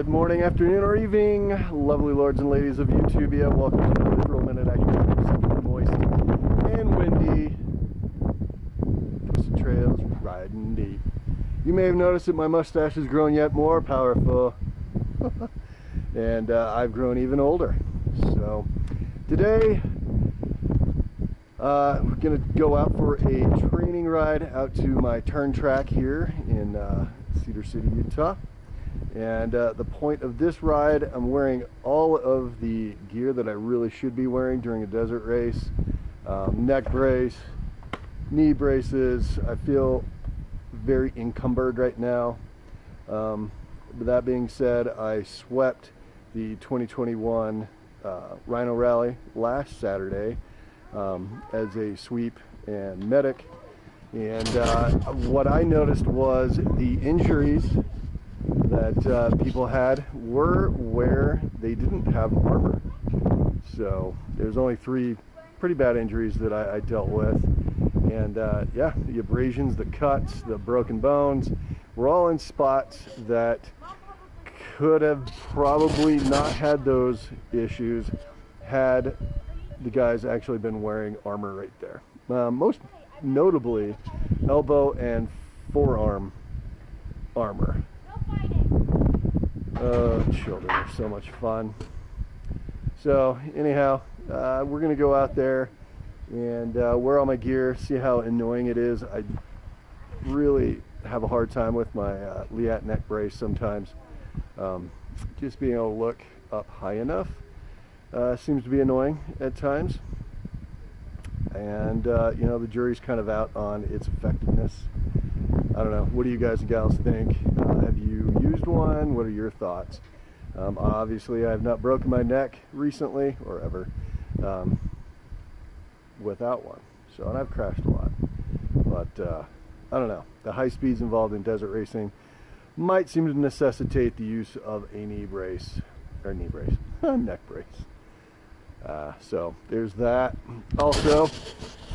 Good morning, afternoon, or evening, lovely lords and ladies of YouTube. Welcome to the literal minute action, exceptionally moist and windy. Twisted trails, riding deep. You may have noticed that my mustache has grown yet more powerful, and I've grown even older. So today, we're gonna go out for a training ride out to my turn track here in Cedar City, Utah. And the point of this ride, I'm wearing all of the gear that I really should be wearing during a desert race. Neck brace, knee braces. I feel very encumbered right now. But that being said, I swept the 2021 Rhino Rally last Saturday as a sweep and medic. And what I noticed was the injuries that people had were where they didn't have armor. So there's only 3 pretty bad injuries that I dealt with, and yeah, the abrasions, the cuts, the broken bones were all in spots that could have probably not had those issues had the guys actually been wearing armor right there. Most notably elbow and forearm armor. Children are so much fun. So anyhow, we're gonna go out there and wear all my gear, see how annoying it is. I really have a hard time with my Liat neck brace sometimes. Just being able to look up high enough seems to be annoying at times. And you know, the jury's kind of out on its effectiveness. I don't know. What do you guys and gals think? Have you used one? What are your thoughts? Obviously, I have not broken my neck recently or ever without one. So, and I've crashed a lot. But I don't know. The high speeds involved in desert racing might seem to necessitate the use of a knee brace, or neck brace. So there's that. Also,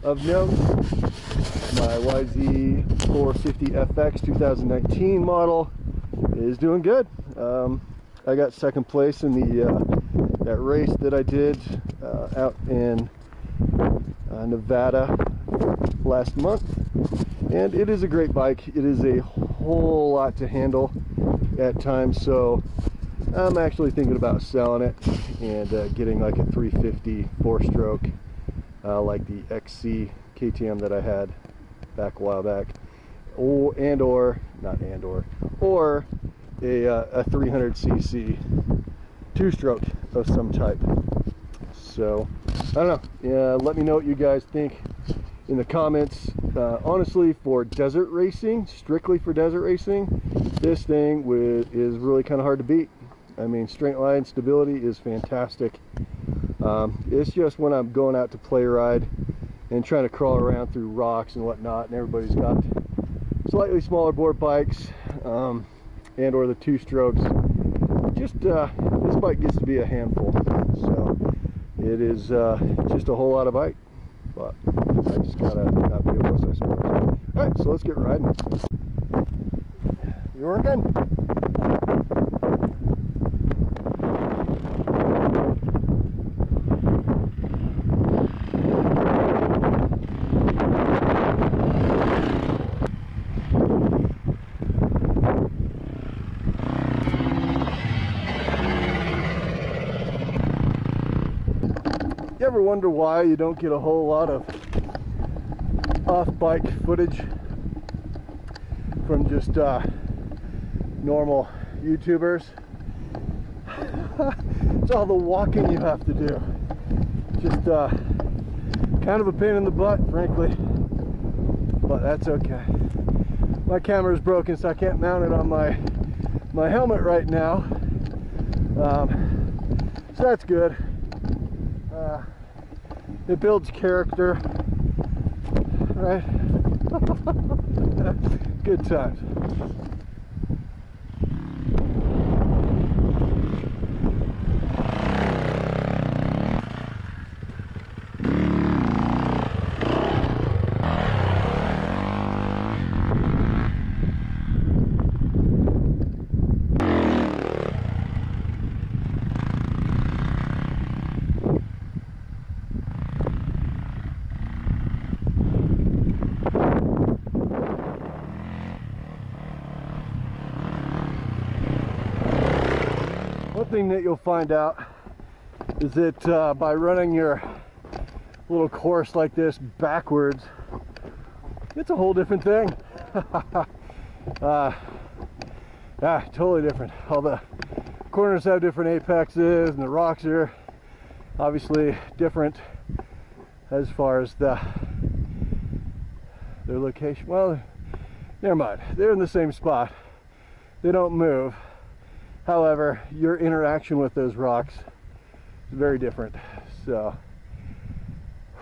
of note, my YZ450FX 2019 model is doing good. I got second place in the that race that I did out in Nevada last month, and it is a great bike. It is a whole lot to handle at times, so I'm actually thinking about selling it and getting like a 350 4-stroke like the XC KTM that I had back a while back, or a 300cc 2-stroke of some type. So I don't know. Yeah, let me know what you guys think in the comments. Honestly, for desert racing, strictly for desert racing, this thing is really kind of hard to beat. I mean, straight line stability is fantastic. It's just when I'm going out to play ride and trying to crawl around through rocks and whatnot, and everybody's got slightly smaller bore bikes and or the 2-strokes, just this bike gets to be a handful. So it is just a whole lot of bike, but I just gotta not be able to, I suppose. All right, so let's get riding. You working? You ever wonder why you don't get a whole lot of off-bike footage from just normal YouTubers? It's all the walking you have to do. Just kind of a pain in the butt, frankly, but that's okay. My camera's broken, so I can't mount it on my helmet right now, so that's good. It builds character, right? Good times. One thing that you'll find out is that by running your little course like this backwards, it's a whole different thing. Yeah, totally different. All the corners have different apexes, and the rocks are obviously different as far as their location. Well, never mind. They're in the same spot. They don't move. However, your interaction with those rocks is very different. So,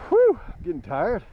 whew, I'm getting tired.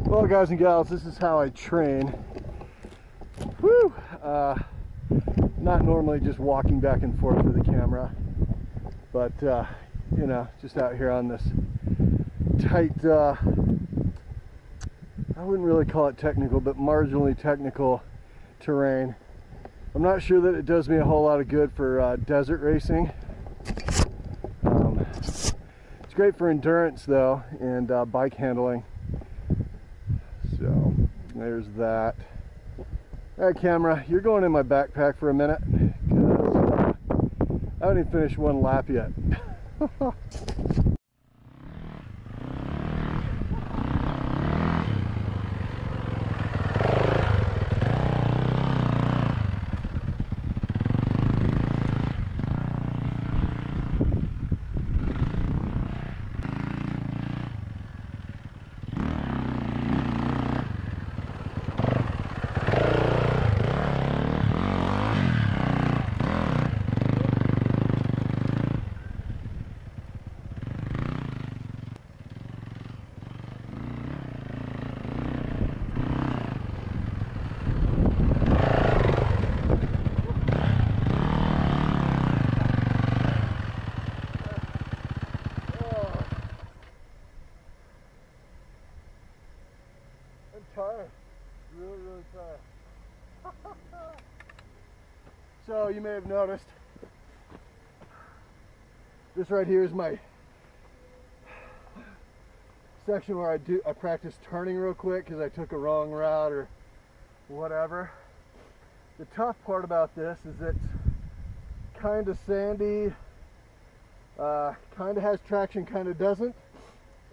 Well, guys and gals, this is how I train. Woo! Not normally just walking back and forth with the camera, but you know, just out here on this tight, I wouldn't really call it technical, but marginally technical terrain. I'm not sure that it does me a whole lot of good for desert racing. It's great for endurance though, and bike handling. So there's that. All right, camera, you're going in my backpack for a minute because I haven't even finished one lap yet. Tired, really tired. So you may have noticed this right here is my section where I practice turning real quick because I took a wrong route or whatever. The tough part about this is it's kind of sandy, kind of has traction, kind of doesn't.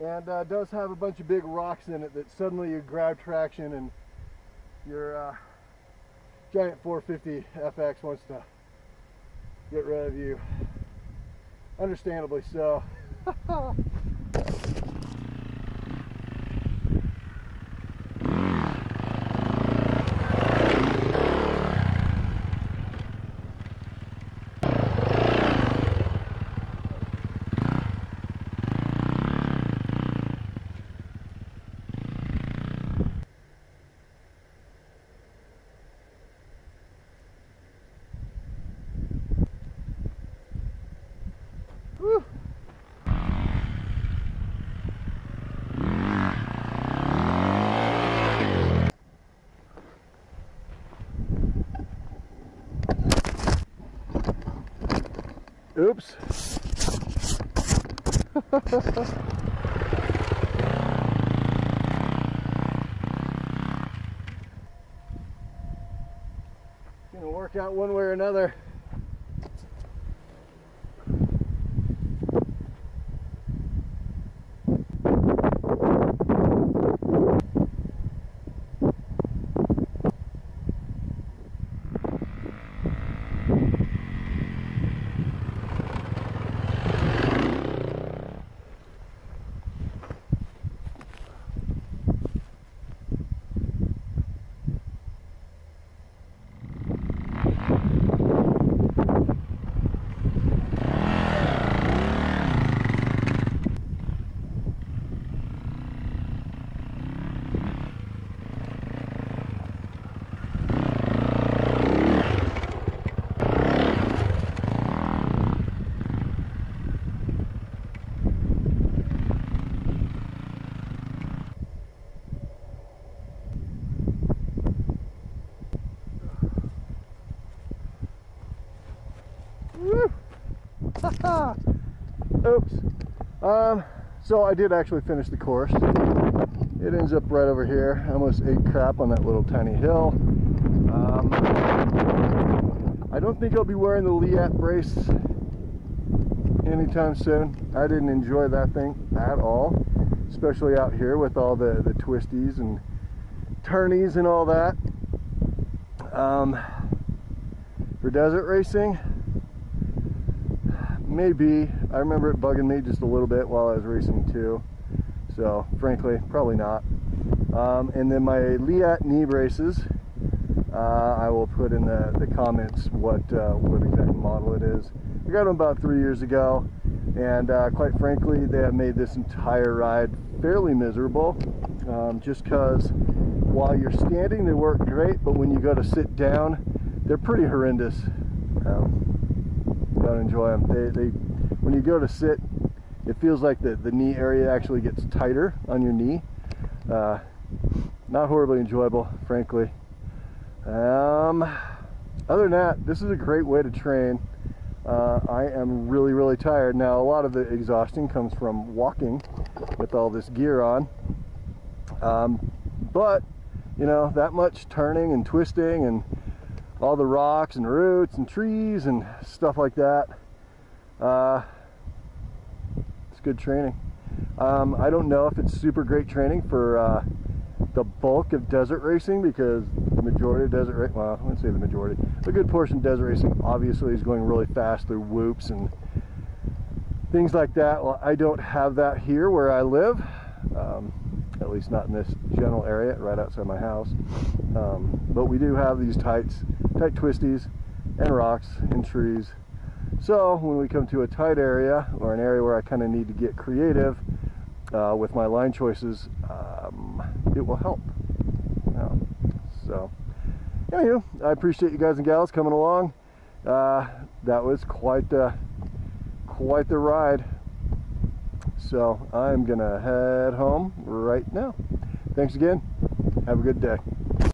And does have a bunch of big rocks in it that suddenly you grab traction and your giant 450 FX wants to get rid of you. Understandably so. Whew. Oops. Gonna work out one way or another. Oops. So I did actually finish the course. It ends up right over here. I almost ate crap on that little tiny hill. I don't think I'll be wearing the Liat brace anytime soon. I didn't enjoy that thing at all, especially out here with all the twisties and turnies and all that. For desert racing, maybe. I remember it bugging me just a little bit while I was racing too, so frankly probably not. And then my Liat knee braces, I will put in the comments what exact model it is. I got them about 3 years ago, and quite frankly they have made this entire ride fairly miserable, just because while you're standing they work great, but when you go to sit down they're pretty horrendous. Don't enjoy them. They when you go to sit, it feels like the knee area actually gets tighter on your knee. Not horribly enjoyable, frankly. Other than that, this is a great way to train. I am really tired now. A lot of the exhaustion comes from walking with all this gear on, but you know, that much turning and twisting and all the rocks and roots and trees and stuff like that, it's good training. I don't know if it's super great training for the bulk of desert racing, because the majority of desert racing, well, I wouldn't say the majority, a good portion of desert racing obviously is going really fast through whoops and things like that. Well, I don't have that here where I live, at least not in this general area right outside my house. But we do have these tight twisties and rocks and trees. So when we come to a tight area, or an area where I kind of need to get creative with my line choices, it will help. So anywho, I appreciate you guys and gals coming along. That was quite the ride. So I'm gonna head home right now. Thanks again. Have a good day.